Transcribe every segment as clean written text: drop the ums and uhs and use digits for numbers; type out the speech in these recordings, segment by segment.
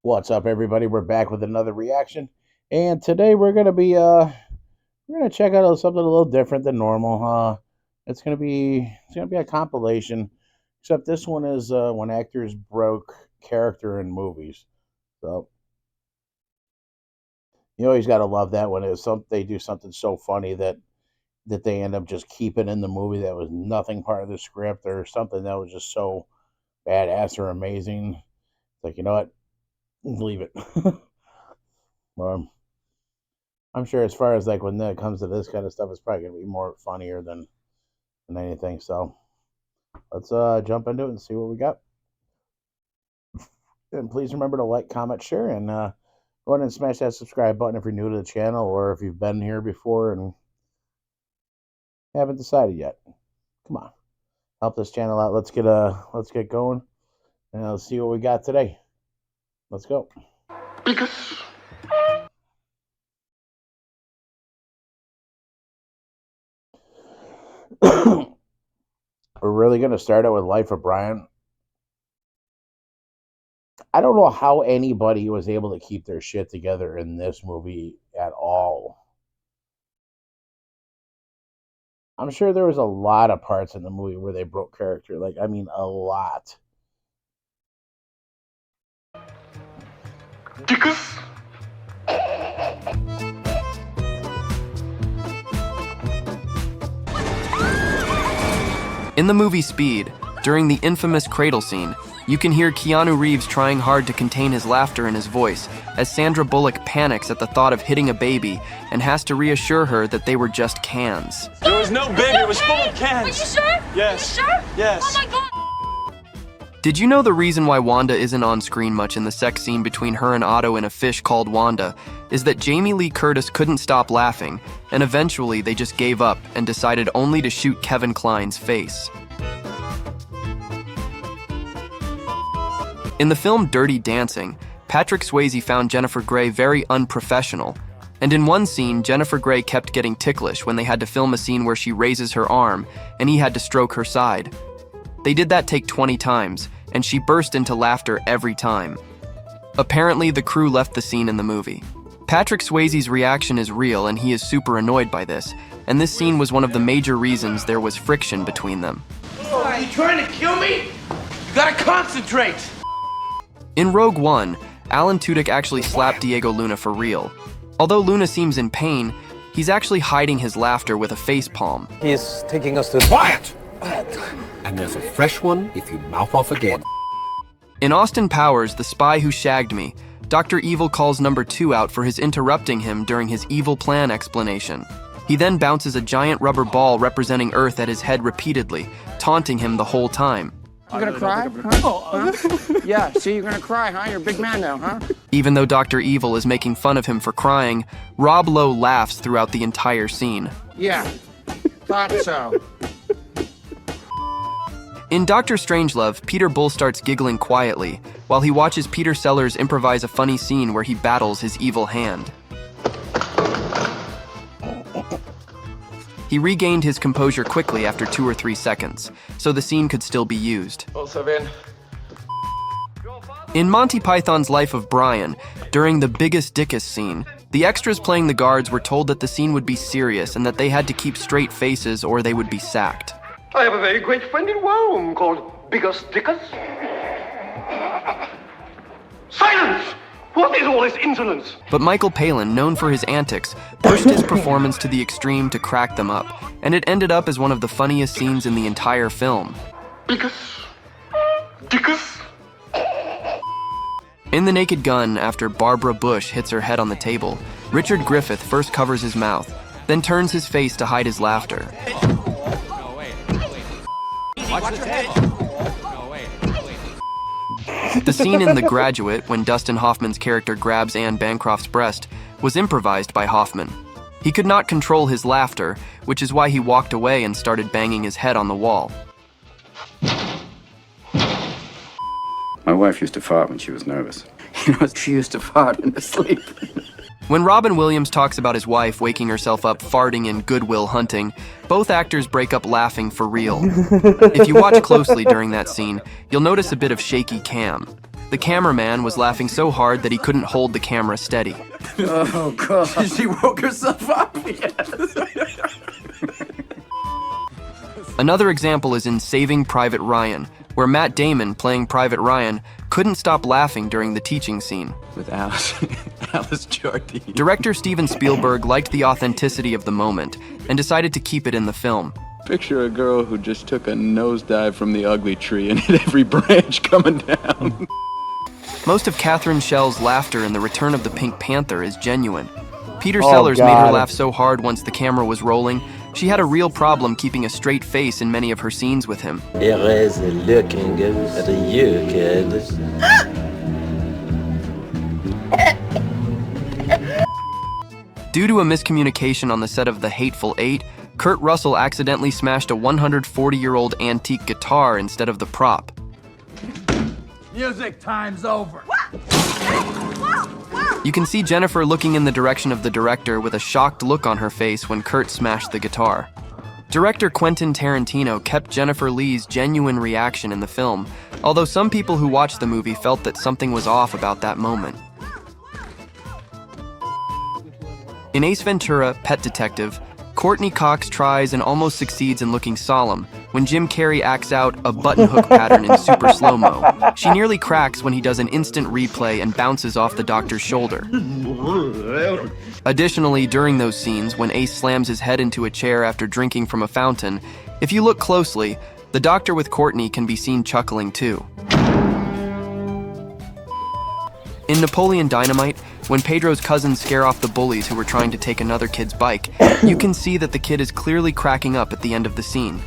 What's up, everybody? We're back with another reaction, and today we're gonna check out something a little different than normal. It's gonna be a compilation, except this one is when actors broke character in movies. So you always gotta love that when they do something so funny that they end up just keeping in the movie that was nothing part of the script or something that was just so badass or amazing. It's like, you know what? Leave it. um, I'm sure as far as like when it comes to this kind of stuff, it's probably gonna be more funnier than anything. So let's jump into it and see what we got. And please remember to like, comment, share, and go ahead and smash that subscribe button if you're new to the channel or if you've been here before and haven't decided yet. Come on, help this channel out. Let's get going and let's see what we got today. Let's go. Because we're really gonna start out with Life of Brian. I don't know how anybody was able to keep their shit together in this movie at all. I'm sure there was a lot of parts in the movie where they broke character. Like, I mean, a lot. Dickus. In the movie Speed, during the infamous cradle scene, you can hear Keanu Reeves trying hard to contain his laughter in his voice as Sandra Bullock panics at the thought of hitting a baby and has to reassure her that they were just cans. There was no baby, it was full of cans. Are you sure? Yes. Are you sure? Yes. Oh my god. Did you know the reason why Wanda isn't on screen much in the sex scene between her and Otto in A Fish Called Wanda is that Jamie Lee Curtis couldn't stop laughing, and eventually they just gave up and decided only to shoot Kevin Kline's face. In the film Dirty Dancing, Patrick Swayze found Jennifer Grey very unprofessional, and in one scene, Jennifer Grey kept getting ticklish when they had to film a scene where she raises her arm and he had to stroke her side. They did that take 20 times, and she burst into laughter every time. Apparently, the crew left the scene in the movie. Patrick Swayze's reaction is real and he is super annoyed by this, and this scene was one of the major reasons there was friction between them. Oh, are you trying to kill me? You gotta concentrate! In Rogue One, Alan Tudyk actually slapped Diego Luna for real. Although Luna seems in pain, he's actually hiding his laughter with a face palm. He's taking us to... Quiet! And there's a fresh one if you mouth off again. In Austin Powers, The Spy Who Shagged Me, Dr. Evil calls Number 2 out for his interrupting him during his evil plan explanation. He then bounces a giant rubber ball representing Earth at his head repeatedly, taunting him the whole time. You gonna cry? Huh? Yeah, see, you're gonna cry, huh? You're a big man now, huh? Even though Dr. Evil is making fun of him for crying, Rob Lowe laughs throughout the entire scene. Yeah, thought so. In Dr. Strangelove, Peter Bull starts giggling quietly, while he watches Peter Sellers improvise a funny scene where he battles his evil hand. He regained his composure quickly after 2 or 3 seconds, so the scene could still be used. Also bien. In Monty Python's Life of Brian, during the Biggest Dickus scene, the extras playing the guards were told that the scene would be serious and that they had to keep straight faces or they would be sacked. I have a very great friend in Rome called Biggest Dickus. Silence! What is all this insolence? But Michael Palin, known for his antics, pushed his performance to the extreme to crack them up, and it ended up as one of the funniest scenes in the entire film. Biggest Dickus? In The Naked Gun, after Barbara Bush hits her head on the table, Richard Griffith first covers his mouth, then turns his face to hide his laughter. Watch your head! The scene in The Graduate, when Dustin Hoffman's character grabs Anne Bancroft's breast, was improvised by Hoffman. He could not control his laughter, which is why he walked away and started banging his head on the wall. My wife used to fart when she was nervous. You know, she used to fart in her sleep. When Robin Williams talks about his wife waking herself up farting in Good Will Hunting, both actors break up laughing for real. If you watch closely during that scene, you'll notice a bit of shaky cam. The cameraman was laughing so hard that he couldn't hold the camera steady. Oh, God. She woke herself up. Another example is in Saving Private Ryan, where Matt Damon, playing Private Ryan, couldn't stop laughing during the teaching scene. With Alice Jardine. Director Steven Spielberg liked the authenticity of the moment and decided to keep it in the film. Picture a girl who just took a nosedive from the ugly tree and hit every branch coming down. Most of Catherine Schell's laughter in The Return of the Pink Panther is genuine. Peter Oh, Sellers made her God. laugh so hard once the camera was rolling, she had a real problem keeping a straight face in many of her scenes with him. It is looking good at you, kid. Due to a miscommunication on the set of The Hateful Eight, Kurt Russell accidentally smashed a 140-year-old antique guitar instead of the prop. Music time's over. You can see Jennifer looking in the direction of the director with a shocked look on her face when Kurt smashed the guitar. Director Quentin Tarantino kept Jennifer Lee's genuine reaction in the film, although some people who watched the movie felt that something was off about that moment. In Ace Ventura: Pet Detective, Courtney Cox tries and almost succeeds in looking solemn when Jim Carrey acts out a button hook pattern in super slow-mo. She nearly cracks when he does an instant replay and bounces off the doctor's shoulder. Additionally, during those scenes, when Ace slams his head into a chair after drinking from a fountain, if you look closely, the doctor with Courtney can be seen chuckling too. In Napoleon Dynamite, when Pedro's cousins scare off the bullies who were trying to take another kid's bike, you can see that the kid is clearly cracking up at the end of the scene.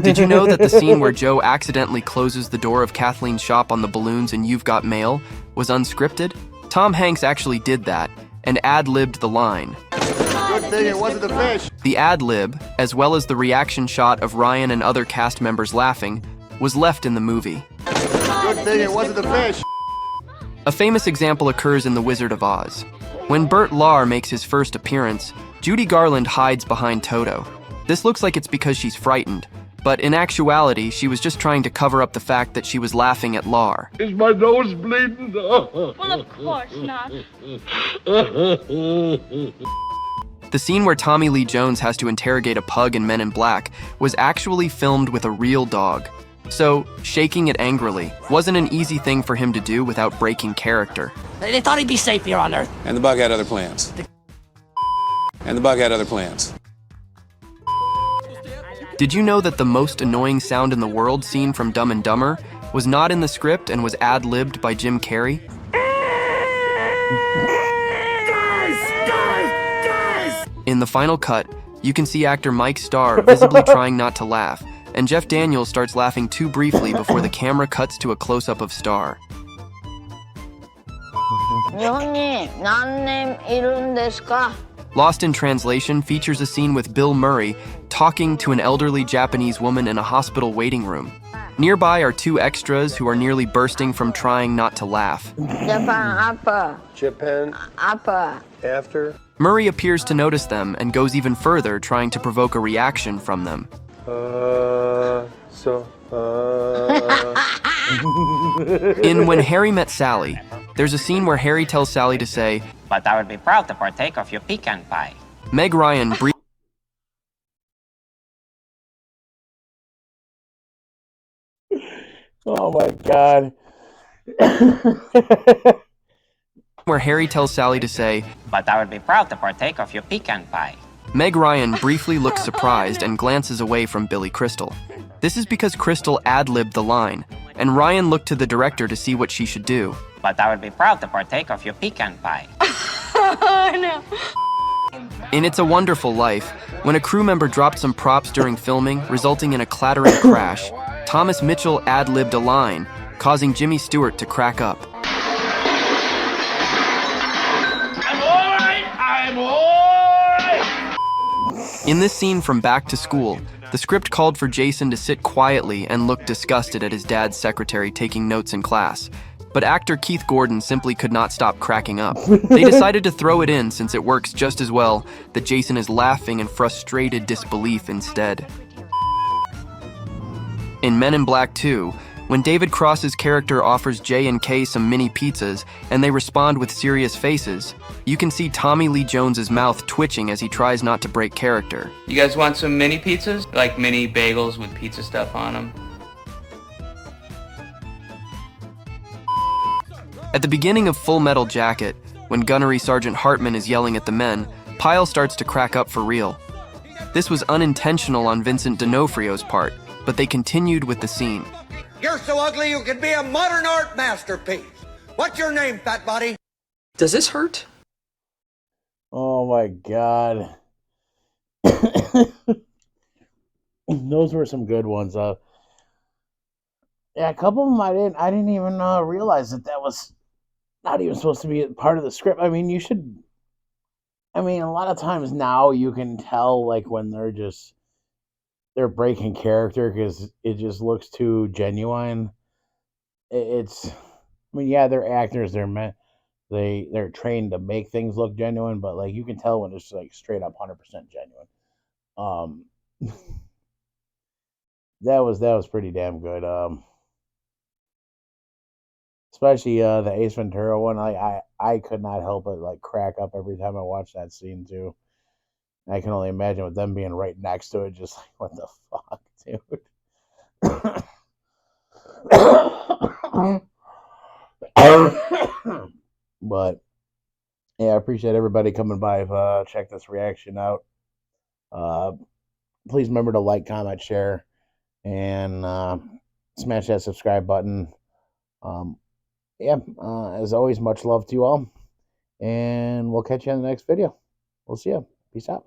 Did you know that the scene where Joe accidentally closes the door of Kathleen's shop on the balloons in You've Got Mail was unscripted? Tom Hanks actually did that and ad-libbed the line. Good thing it wasn't a fish. The ad-lib, as well as the reaction shot of Ryan and other cast members laughing, was left in the movie. Good thing it wasn't a fish. A famous example occurs in The Wizard of Oz. When Bert Lahr makes his first appearance, Judy Garland hides behind Toto. This looks like it's because she's frightened, but in actuality, she was just trying to cover up the fact that she was laughing at Lahr. Is my nose bleeding? Well, of course not. The scene where Tommy Lee Jones has to interrogate a pug in Men in Black was actually filmed with a real dog. So, shaking it angrily wasn't an easy thing for him to do without breaking character. They thought he'd be safe here on Earth. And the bug had other plans. And the bug had other plans. Did you know that the most annoying sound in the world scene from Dumb and Dumber was not in the script and was ad-libbed by Jim Carrey? In the final cut, you can see actor Mike Starr visibly trying not to laugh, and Jeff Daniels starts laughing too briefly before the camera cuts to a close-up of Starr. Lost in Translation features a scene with Bill Murray talking to an elderly Japanese woman in a hospital waiting room. Nearby are two extras who are nearly bursting from trying not to laugh. Japan. After. Murray appears to notice them and goes even further, trying to provoke a reaction from them. In When Harry Met Sally, there's a scene where Harry tells Sally to say, "But I would be proud to partake of your pecan pie." Meg Ryan Oh my God. where Harry tells Sally to say, "But I would be proud to partake of your pecan pie." Meg Ryan briefly looks surprised and glances away from Billy Crystal. This is because Crystal ad-libbed the line, and Ryan looked to the director to see what she should do. "But I would be proud to partake of your pecan pie." Oh, no. In It's a Wonderful Life, when a crew member dropped some props during filming, resulting in a clattering crash, Thomas Mitchell ad-libbed a line, causing Jimmy Stewart to crack up. I'm all right. In this scene from Back to School, the script called for Jason to sit quietly and look disgusted at his dad's secretary taking notes in class. But actor Keith Gordon simply could not stop cracking up. They decided to throw it in since it works just as well that Jason is laughing in frustrated disbelief instead. In Men in Black 2, when David Cross's character offers J and K some mini pizzas and they respond with serious faces, you can see Tommy Lee Jones's mouth twitching as he tries not to break character. You guys want some mini pizzas? Like mini bagels with pizza stuff on them? At the beginning of Full Metal Jacket, when Gunnery Sergeant Hartman is yelling at the men, Pyle starts to crack up for real. This was unintentional on Vincent D'Onofrio's part, but they continued with the scene. You're so ugly you could be a modern art masterpiece. What's your name, fat body? Does this hurt? Oh my God. Those were some good ones. Yeah, a couple of them I didn't even realize that was not even supposed to be part of the script. I mean, a lot of times now you can tell like when they're breaking character because it just looks too genuine. Yeah, they're actors. They're trained to make things look genuine, but like you can tell when it's like straight up 100% genuine. That was pretty damn good. Especially the Ace Ventura one. I could not help but like crack up every time I watched that scene too. I can only imagine with them being right next to it, just like, what the fuck, dude? But, yeah, I appreciate everybody coming by. Check this reaction out. Please remember to like, comment, share, and smash that subscribe button. As always, much love to you all. And we'll catch you in the next video. We'll see you. Peace out.